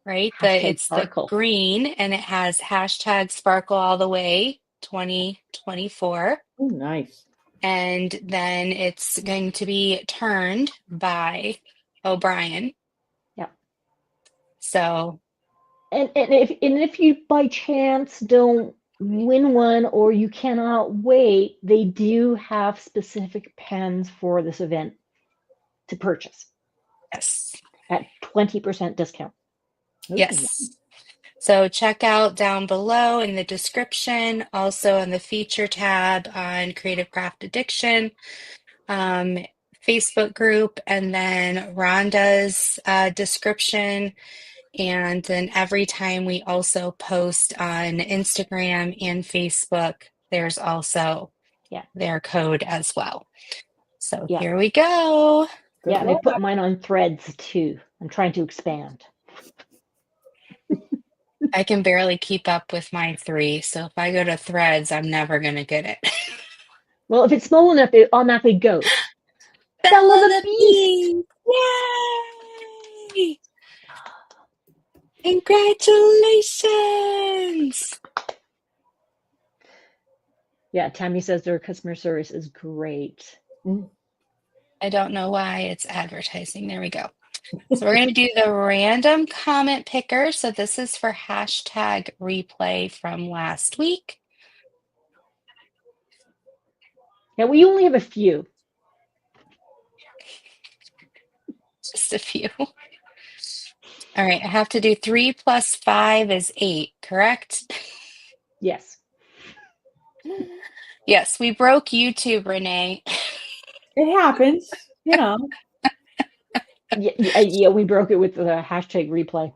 right? Hashtag It's the sparkle. green and it has hashtag sparkle all the way 2024. Oh, nice. And then it's going to be turned by O'Brien. Yeah. So And if you by chance don't win one or you cannot wait, they do have specific pens for this event to purchase yes. at 20% discount. Ooh, Yes. So check out down below in the description, also in the feature tab on Creative Craft Addiction, Facebook group, and then Rhonda's description. And then every time we also post on Instagram and Facebook, there's also their code as well. So here we go. Good Yeah, and I luck. put mine on threads too. I'm trying to expand. I can barely keep up with my 3, so if I go to threads, I'm never going to get it. Well, if it's small enough, it automatically goes. Bella the Beast! Yay! Congratulations! Yeah, Tammy says their customer service is great. I don't know why it's advertising. There we go. So we're going to do the random comment picker. So this is for hashtag replay from last week. Yeah, we only have a few. Just a few. All right, I have to do 3 plus 5 is 8, correct? Yes. Yes, we broke YouTube, Renee. It happens, you know. Yeah, we broke it with the hashtag replay.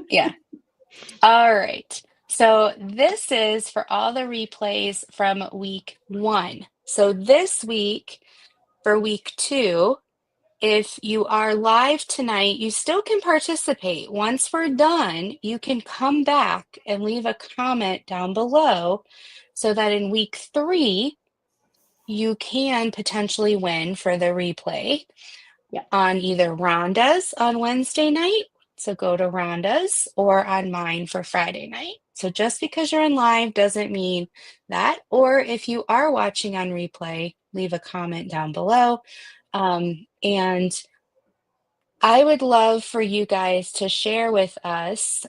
Yeah. All right. So this is for all the replays from week 1. So this week, for week 2, if you are live tonight, you still can participate. Once we're done, you can come back and leave a comment down below so that in week 3, you can potentially win for the replay on either Rhonda's on Wednesday night. So go to Rhonda's or on mine for Friday night. So just because you're in live doesn't mean that. Or if you are watching on replay, leave a comment down below. And I would love for you guys to share with us,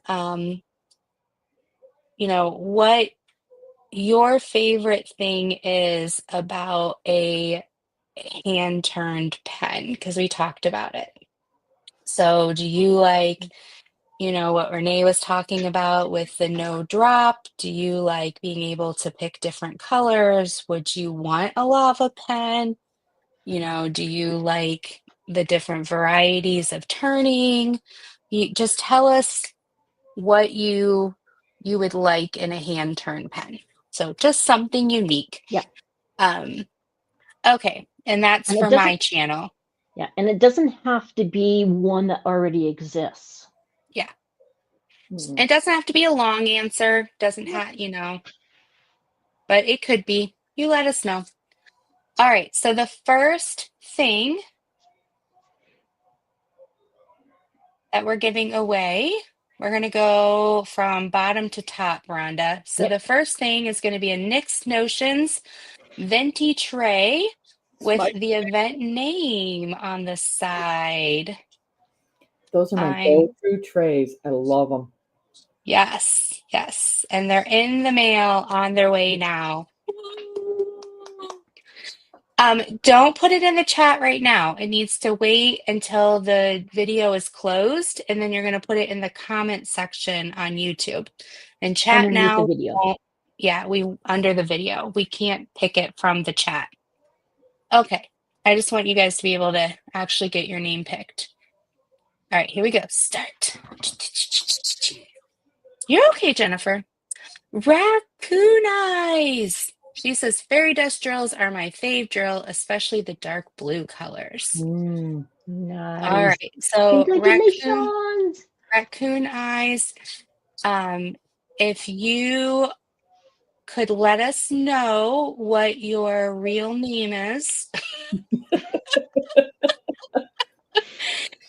what your favorite thing is about a hand-turned pen, because we talked about it. So do you like, what Renee was talking about with the no drop? Do you like being able to pick different colors? Would you want a lava pen? Do you like the different varieties of turning? You just tell us what you would like in a hand turn pen. So just something unique. Yeah. Okay, and that's for my channel. Yeah, and it doesn't have to be one that already exists. Yeah. It doesn't have to be a long answer. Doesn't have, but it could be. You let us know. All right, so the first thing that we're giving away, we're going to go from bottom to top, Rhonda. So the first thing is going to be a Nix Notions venti tray with the event name on the side. Those are my go-to trays. I love them. Yes, yes. And they're in the mail on their way now. Don't put it in the chat right now. It needs to wait until the video is closed, and then you're going to put it in the comment section on YouTube. And chat underneath now, the video. under the video. We can't pick it from the chat. Okay. I just want you guys to be able to actually get your name picked. All right, here we go. Start. You're okay, Jennifer. Raccoon eyes. She says fairy dust drills are my fave drill, especially the dark blue colors. All Nice. right, so Congratulations. raccoon eyes. If you could let us know what your real name is,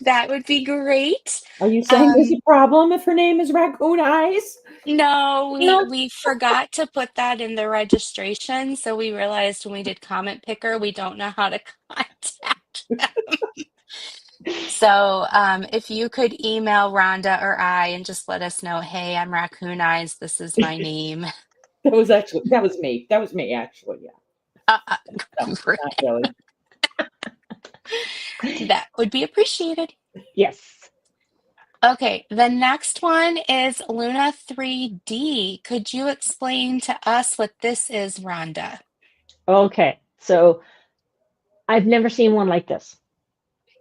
that would be great. Are you saying there's a problem if her name is Raccoon Eyes? No, No. we forgot to put that in the registration, so we realized when we did comment picker, we don't know how to contact them. So if you could email Rhonda or I and just let us know, hey, I'm Raccoon Eyes, this is my name. That was me. That was me, actually. Yeah. Uh, No, not really. that would be appreciated. Yes. Okay, the next one is Luna 3D. Could you explain to us what this is, Rhonda? Okay. So I've never seen one like this.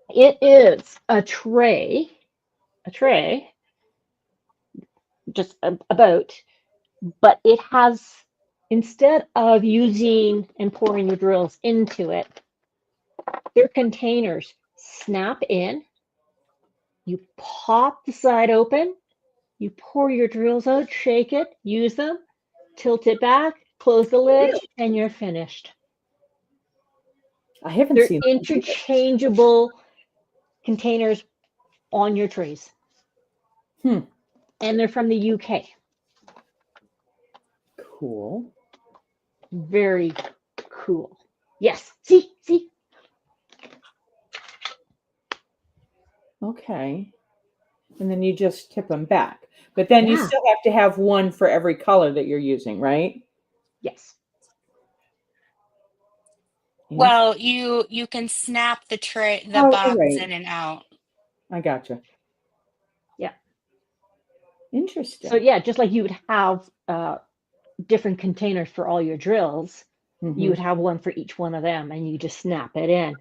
It is a tray, just about, but it has, instead of using and pouring your drills into it, their containers snap in, you pop the side open, you pour your drills out, shake it, use them, tilt it back, close the lid, and you're finished. I haven't They're seen that either. interchangeable containers on your trays. Hmm. And they're from the UK. Cool. Very cool. Yes. See? Okay. And then you just tip them back. But then you Yeah. still have to have one for every color that you're using, right? Yes. Well, you can snap the Oh, you're box right. in and out. I gotcha. Yeah. Interesting. So yeah, just like you would have different containers for all your drills, you would have one for each one of them, and you just snap it in,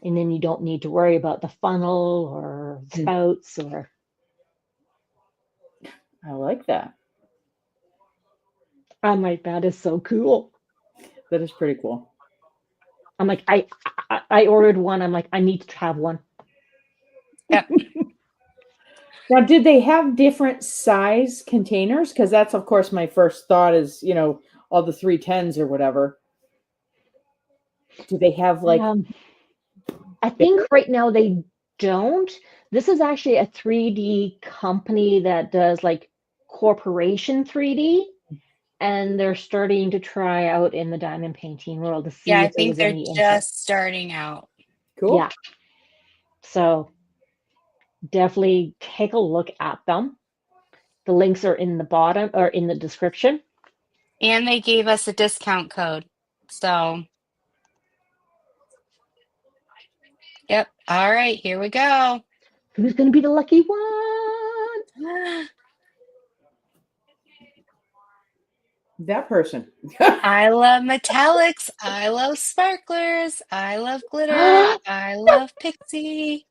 and then you don't need to worry about the funnel or spouts or. I like that. I'm like, that is so cool. That is pretty cool. I'm like, I ordered one. I'm like, I need to have one. Yep. Now, did they have different size containers? Because that's, of course, my first thought is, all the 310s or whatever. Do they have like I think right now they don't. This is actually a 3D company that does like corporation 3D, and they're starting to try out in the diamond painting world to Yeah, see I if there think was they're any interest. just starting out. cool? Yeah. So definitely take a look at them. The links are in the bottom or in the description. And they gave us a discount code. So, yep. All right, here we go. Who's going to be the lucky one? That person. I love metallics. I love sparklers. I love glitter. I love pixie.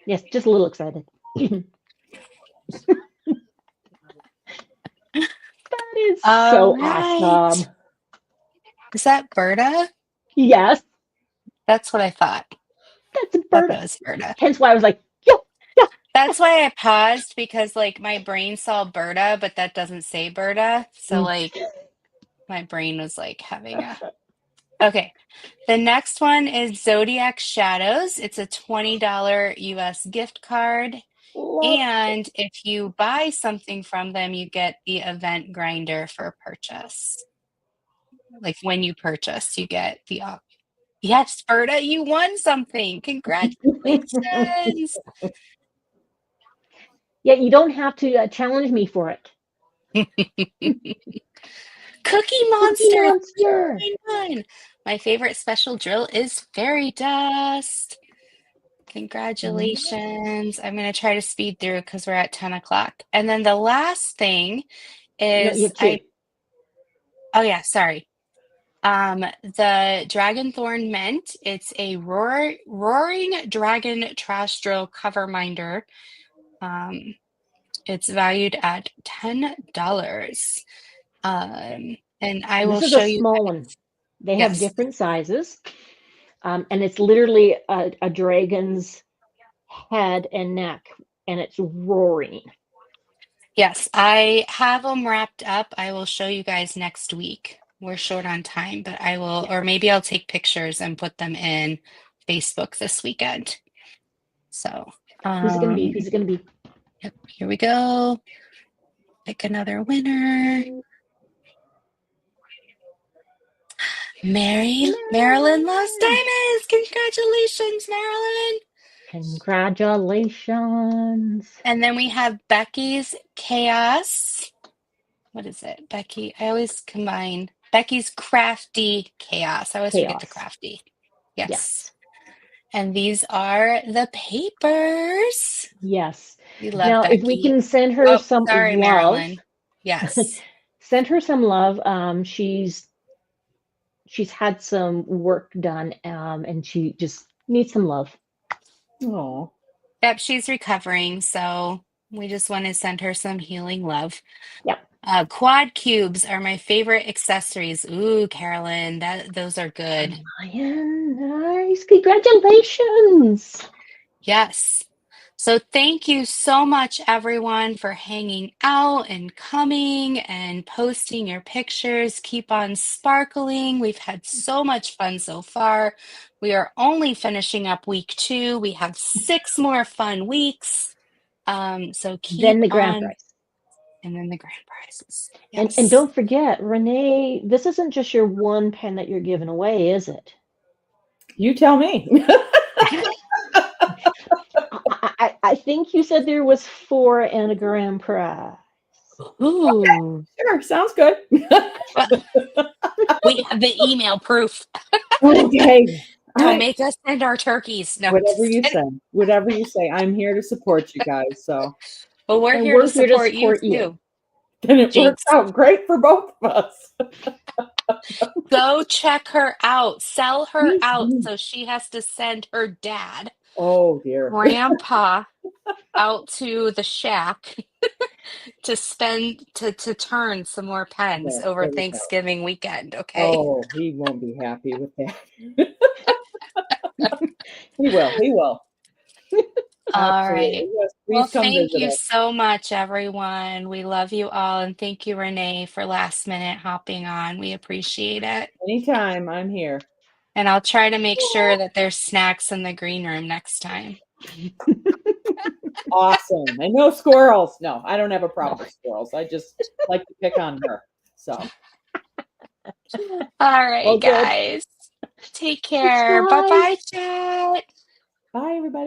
Yes, just a little excited. That is All so right. awesome. Is that Berta? Yes, That's what I thought. that's a Thought bird. that was Berta. Hence why I was like, yo. That's why I paused because like my brain saw Berta, but that doesn't say Berta. So like my brain was like having a. Okay. The next one is Zodiac Shadows. It's a $20 US gift card. Love. And if you buy something from them, you get the event grinder for purchase. Like when you purchase, you get the yes, Berta, you won something. Congratulations. Yeah, you don't have to challenge me for it. Cookie Cookie Monster Monster. 399. My favorite special drill is fairy dust. Congratulations. I'm going to try to speed through because we're at 10 o'clock. And then the last thing No, you is have two. oh yeah, sorry. The Dragonthorn Mint, it's a roaring dragon trash drill cover minder. It's valued at $10. And I will This is a show you small guys. one. They have Yes, different sizes. And it's literally a dragon's head and neck, and it's roaring. yes, I have them wrapped up. I will show you guys next week. We're short on time, but I will, or maybe I'll take pictures and put them in Facebook this weekend. So, Who's it gonna be? Who's it gonna be? yep, here we go. Pick another winner. Marilyn loves diamonds. Congratulations, Marilyn. Congratulations. And then we have Becky's Chaos. What is it? Becky, I always combine Becky's Crafty Chaos. I always forget the Chaos. crafty. Yes. Yes. And these are the papers. Yes. We love Now, if we Becky. can send her Oh, some sorry, love, Marilyn. Yes. send her some love. She's had some work done, and she just needs some love. Oh, Yep, she's recovering, so we just want to send her some healing love. Yep. Quad cubes are my favorite accessories. Ooh, Carolyn, those are good. Nice. Congratulations. Yes. So thank you so much, everyone, for hanging out and coming and posting your pictures. Keep on sparkling. We've had so much fun so far. We are only finishing up week 2. We have 6 more fun weeks. So keep Then the grand on, prize. and then the grand prizes. And Yes. don't forget, Renee, this isn't just your one pen that you're giving away, is it? you tell me. I think you said there was 4 and a grand prize. Ooh. Sure, sounds good. We have the email proof. Okay. All Don't right. make us send our turkeys. No, Whatever just you kidding. say. Whatever you say. I'm here to support you guys. So Well, we're And here to we're here to support you support you. too. then it works Jinx. out great for both of us. Go check her out. Sell her Please out do. so she has to send her dad, Oh dear. grandpa, out to the shack to turn some more pens Yeah, over there we go. Thanksgiving weekend, okay? Oh, he won't be happy with that. He will. He will. All right. Absolutely. Yes, Well, please come thank visit you us. so much, everyone. We love you all. And thank you, Renee, for last minute hopping on. We appreciate it. Anytime, I'm here. And I'll try to make sure that there's snacks in the green room next time. Awesome. And no squirrels. No, I don't have a problem with squirrels. I just like to pick on her. So All right, All good. guys. Take care. Bye. Bye-bye, chat. bye everybody.